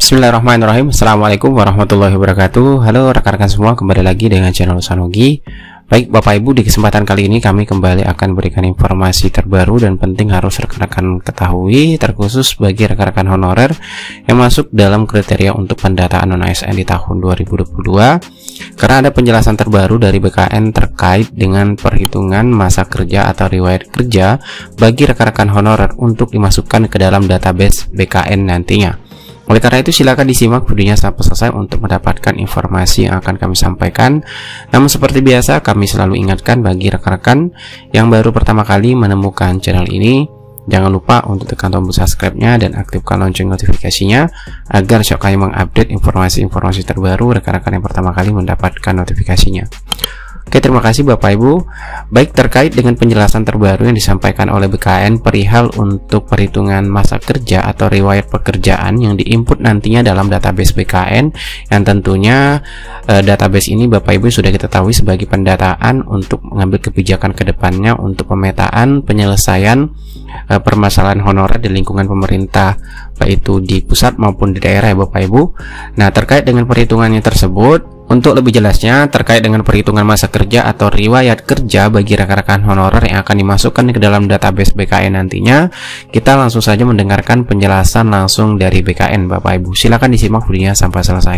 Bismillahirrahmanirrahim. Assalamualaikum warahmatullahi wabarakatuh. Halo rekan-rekan semua, kembali lagi dengan channel Sanogi. Baik Bapak Ibu, di kesempatan kali ini kami kembali akan berikan informasi terbaru dan penting harus rekan-rekan ketahui, terkhusus bagi rekan-rekan honorer yang masuk dalam kriteria untuk pendataan non-ASN di tahun 2022, karena ada penjelasan terbaru dari BKN terkait dengan perhitungan masa kerja atau riwayat kerja bagi rekan-rekan honorer untuk dimasukkan ke dalam database BKN nantinya. Oleh karena itu silakan disimak videonya sampai selesai untuk mendapatkan informasi yang akan kami sampaikan. Namun seperti biasa kami selalu ingatkan bagi rekan-rekan yang baru pertama kali menemukan channel ini, jangan lupa untuk tekan tombol subscribe-nya dan aktifkan lonceng notifikasinya agar setiap kali mengupdate informasi-informasi terbaru rekan-rekan yang pertama kali mendapatkan notifikasinya. Oke, terima kasih Bapak Ibu. Baik, terkait dengan penjelasan terbaru yang disampaikan oleh BKN perihal untuk perhitungan masa kerja atau riwayat pekerjaan yang diinput nantinya dalam database BKN, yang tentunya database ini Bapak Ibu sudah kita ketahui sebagai pendataan untuk mengambil kebijakan ke depannya untuk pemetaan penyelesaian permasalahan honorer di lingkungan pemerintah, baik itu di pusat maupun di daerah ya Bapak Ibu. Nah, terkait dengan perhitungannya tersebut, untuk lebih jelasnya terkait dengan perhitungan masa kerja atau riwayat kerja bagi rekan-rekan honorer yang akan dimasukkan ke dalam database BKN nantinya, kita langsung saja mendengarkan penjelasan langsung dari BKN Bapak Ibu. Silakan disimak videonya sampai selesai.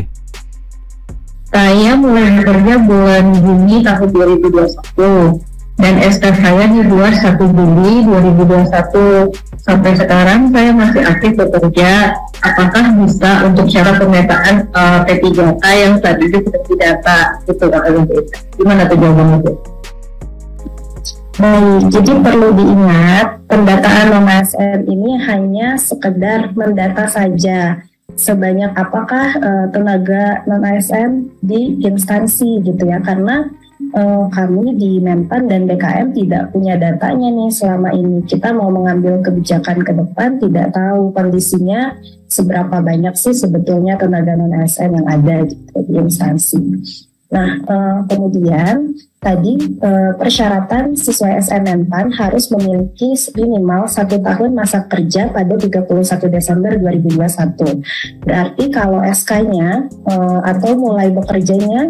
Saya mulai bekerja bulan Juni tahun 2021 dan SK saya dibuat 1 Juli 2021. Sampai sekarang saya masih aktif bekerja. Apakah bisa untuk syarat pemetaan P3K yang saat ini sudah didata? Itu katanya. Gimana tuh jawabannya Bu? Baik, jadi perlu diingat pendataan non-ASN ini hanya sekedar mendata saja. Sebanyak apakah tenaga non-ASN di instansi gitu ya, karena kami di Menpan dan BKM tidak punya datanya nih selama ini. Kita mau mengambil kebijakan ke depan, tidak tahu kondisinya seberapa banyak sih sebetulnya tenaga non-ASN yang ada di instansi. Nah, kemudian tadi persyaratan siswa SM Menpan harus memiliki minimal 1 tahun masa kerja pada 31 Desember 2021. Berarti kalau SK-nya atau mulai bekerjanya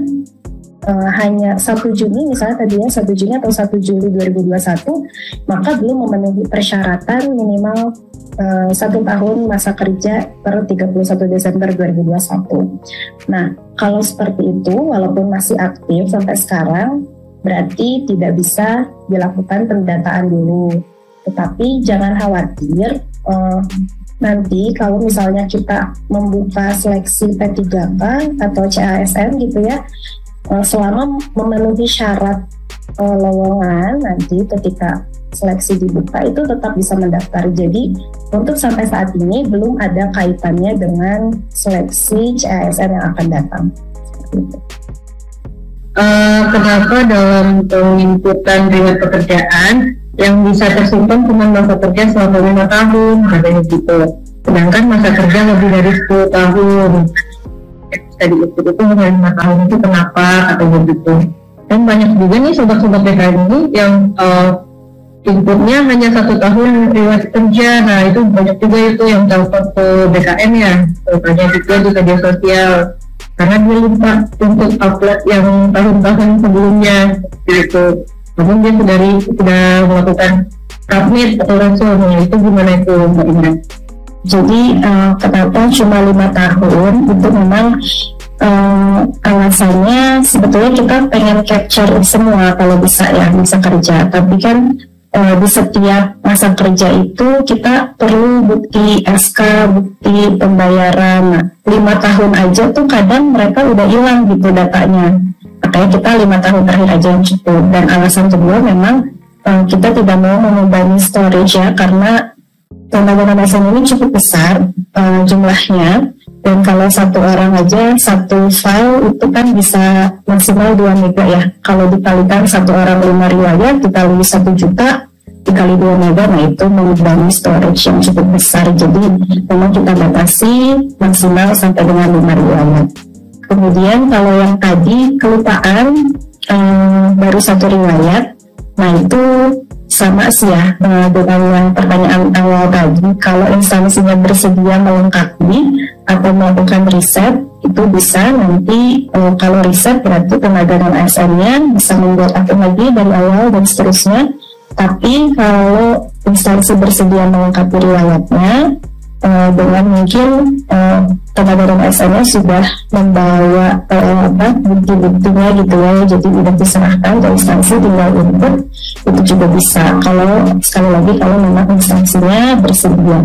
hanya 1 Juni misalnya tadinya 1 Juni atau 1 Juli 2021, maka belum memenuhi persyaratan minimal 1 tahun masa kerja per 31 Desember 2021. Nah, kalau seperti itu walaupun masih aktif sampai sekarang, berarti tidak bisa dilakukan pendataan dulu. Tetapi jangan khawatir, nanti kalau misalnya kita membuka seleksi P3K atau CASN gitu ya, selama memenuhi syarat lowongan, nanti ketika seleksi dibuka itu tetap bisa mendaftar. Jadi untuk sampai saat ini belum ada kaitannya dengan seleksi CASN yang akan datang. Kenapa dalam penginputan riwayat pekerjaan yang bisa tersimpan cuma masa kerja selama 5 tahun katanya gitu, sedangkan masa kerja lebih dari 10 tahun tadi itu hanya 5 tahun, itu kenapa katanya gitu. Dan banyak juga nih sobat-sobat BKN ini yang inputnya hanya 1 tahun riwayat kerja. Nah, itu banyak juga itu yang telepon ke BKN ya, tanya juga di media sosial karena dia lupa untuk upload yang tahun-tahun sebelumnya gitu. Namun dia sudah melakukan submit atau langsung. Itu gimana itu Mbak Indra? Jadi kenapa cuma 5 tahun itu memang alasannya sebetulnya kita pengen capture semua kalau bisa ya masa kerja, tapi kan di setiap masa kerja itu kita perlu bukti SK, bukti pembayaran. Nah, 5 tahun aja tuh kadang mereka udah hilang gitu datanya, makanya kita 5 tahun terakhir aja yang cukup. Dan alasan kedua memang kita tidak mau membebani storage ya, karena tenaga non-ASN ini cukup besar jumlahnya, dan kalau 1 orang aja 1 file itu kan bisa maksimal 2 mega ya. Kalau dikalikan 1 orang 5 riwayat dikali 1 juta dikali 2 mega, nah itu membebani storage yang cukup besar. Jadi memang kita batasi maksimal sampai dengan 5 riwayat. Kemudian kalau yang tadi kelupaan baru 1 riwayat, nah itu sama sih ya dengan yang pertanyaan awal tadi. Kalau instansinya bersedia melengkapi atau melakukan riset, itu bisa nanti kalau riset berarti tenaga non ASN-nya bisa membuat akun lagi dari awal dan seterusnya. Tapi kalau instansi bersedia melengkapi riwayatnya dengan mungkin tenaga non ASN-nya sudah membawa bukti-buktinya gitu ya, jadi udah diserahkan ke instansi, tinggal input, itu juga bisa. Kalau sekali lagi kalau memang instansinya bersedia.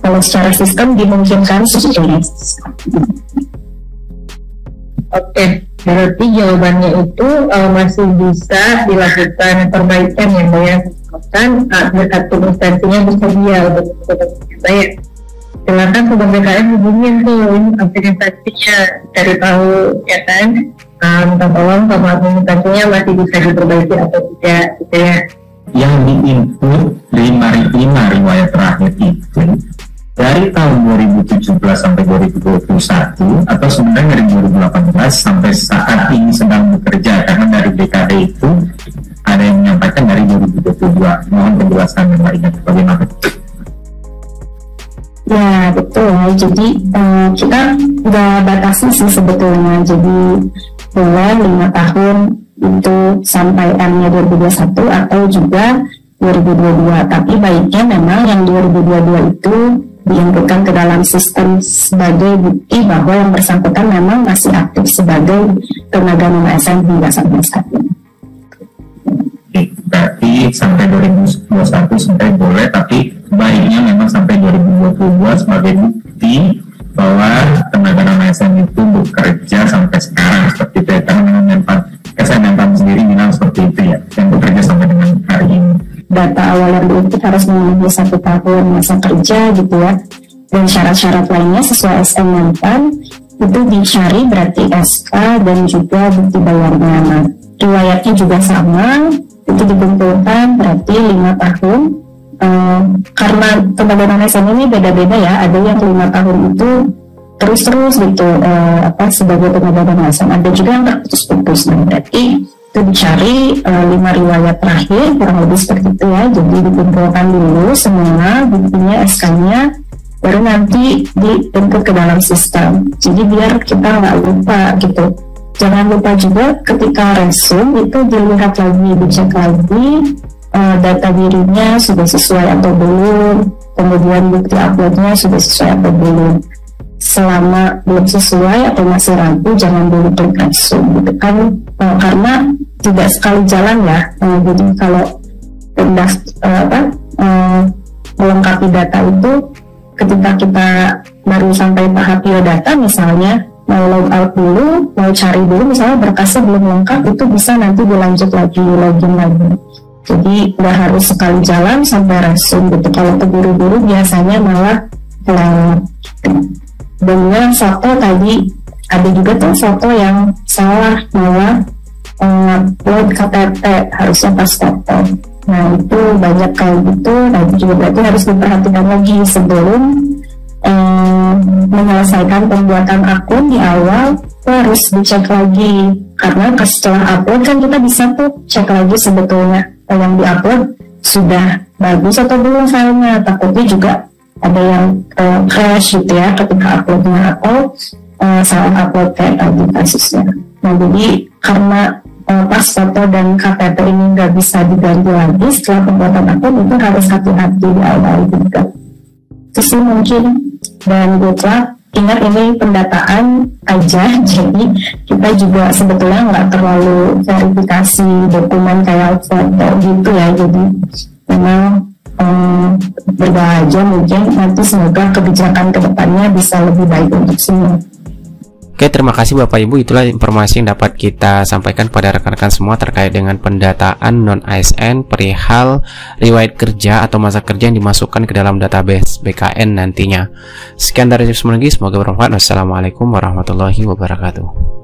Kalau secara sistem dimungkinkan seperti ini. Oke, berarti jawabannya itu masih bisa dilakukan perbaikan ya, Mbak ya. Kan akun instansinya bersedia untuk saya. Silakan Sobat BKN hubungin tuh instansinya, cari tahu ya kan. Minta tolong sama instansinya masih bisa diperbaiki atau tidak gitu ya. Yang diinput 5 riwayat terakhir itu dari tahun 2017 sampai 2021 atau sebenarnya dari 2018 sampai saat ini sedang bekerja, karena dari BKD itu ada yang menyampaikan dari 2022. Mohon penjelasan Mbak Ina bagaimana? Ya betul, jadi kita nggak batasi sih sebetulnya, jadi boleh 5 tahun itu sampai M-nya 2021 atau juga 2022, tapi baiknya memang yang 2022 itu diinputkan ke dalam sistem sebagai bukti bahwa yang bersangkutan memang masih aktif sebagai tenaga non ASN hingga sampai saat ini. Berarti sampai 2021 sampai boleh, tapi baiknya memang sampai 2022 sebagai bukti bahwa tenaga non ASN itu bekerja sampai sekarang seperti itu ya, karena memang Menpan sendiri bilang seperti itu ya, yang bekerja sampai dengan hari ini. Data awal yang diinput harus memenuhi 1 tahun masa kerja gitu ya, dan syarat-syarat lainnya sesuai SM Menpan itu dicari, berarti SK dan juga bukti bayarnya. Nah, riwayatnya juga sama, itu dikumpulkan berarti 5 tahun. Karena tenaga non ASN ini beda-beda ya, ada yang 5 tahun itu terus-terus gitu sebagai tenaga non ASN, ada juga yang terputus-putus. Nah, berarti itu dicari 5 riwayat terakhir kurang lebih seperti itu ya, jadi dikumpulkan dulu semua buktinya, SK-nya, baru nanti diinput ke dalam sistem, jadi biar kita nggak lupa gitu. Jangan lupa juga ketika resume itu dilihat lagi, dicek lagi data dirinya sudah sesuai atau belum, kemudian bukti uploadnya sudah sesuai atau belum. Selama belum sesuai atau masih ragu, jangan dulu klik resume gitu kan, karena tidak sekali jalan ya. Jadi kalau melengkapi data itu, ketika kita baru sampai tahap biodata misalnya, mau log out dulu, mau cari dulu misalnya berkasnya belum lengkap, itu bisa nanti dilanjut lagi, login lagi. Jadi nggak harus sekali jalan sampai resume gitu. Kalau keburu-buru biasanya malah dengan foto tadi ada juga tuh foto yang salah, malah upload KTP harusnya pas foto. Nah itu banyak kayak gitu. Nah itu juga berarti harus diperhatikan lagi sebelum menyelesaikan pembuatan akun di awal, itu harus dicek lagi, karena setelah upload kan kita bisa tuh cek lagi sebetulnya yang diupload sudah bagus atau belum filenya. Takutnya juga ada yang crash gitu ya ketika uploadnya, atau salah upload kayak tadi kasusnya. Nah jadi karena pas foto dan KTP ini nggak bisa diganti lagi setelah pembuatan akun, itu harus hati-hati di awal juga. Itu sih mungkin, dan good luck. Ingat ini pendataan aja, jadi kita juga sebetulnya nggak terlalu verifikasi dokumen kayak foto gitu ya, jadi memang berdoa aja, mungkin nanti semoga kebijakan kedepannya bisa lebih baik untuk semua. Oke, terima kasih Bapak Ibu, itulah informasi yang dapat kita sampaikan kepada rekan-rekan semua terkait dengan pendataan non-ASN perihal riwayat kerja atau masa kerja yang dimasukkan ke dalam database BKN nantinya. Sekian dari Semoga bermanfaat. Wassalamualaikum warahmatullahi wabarakatuh.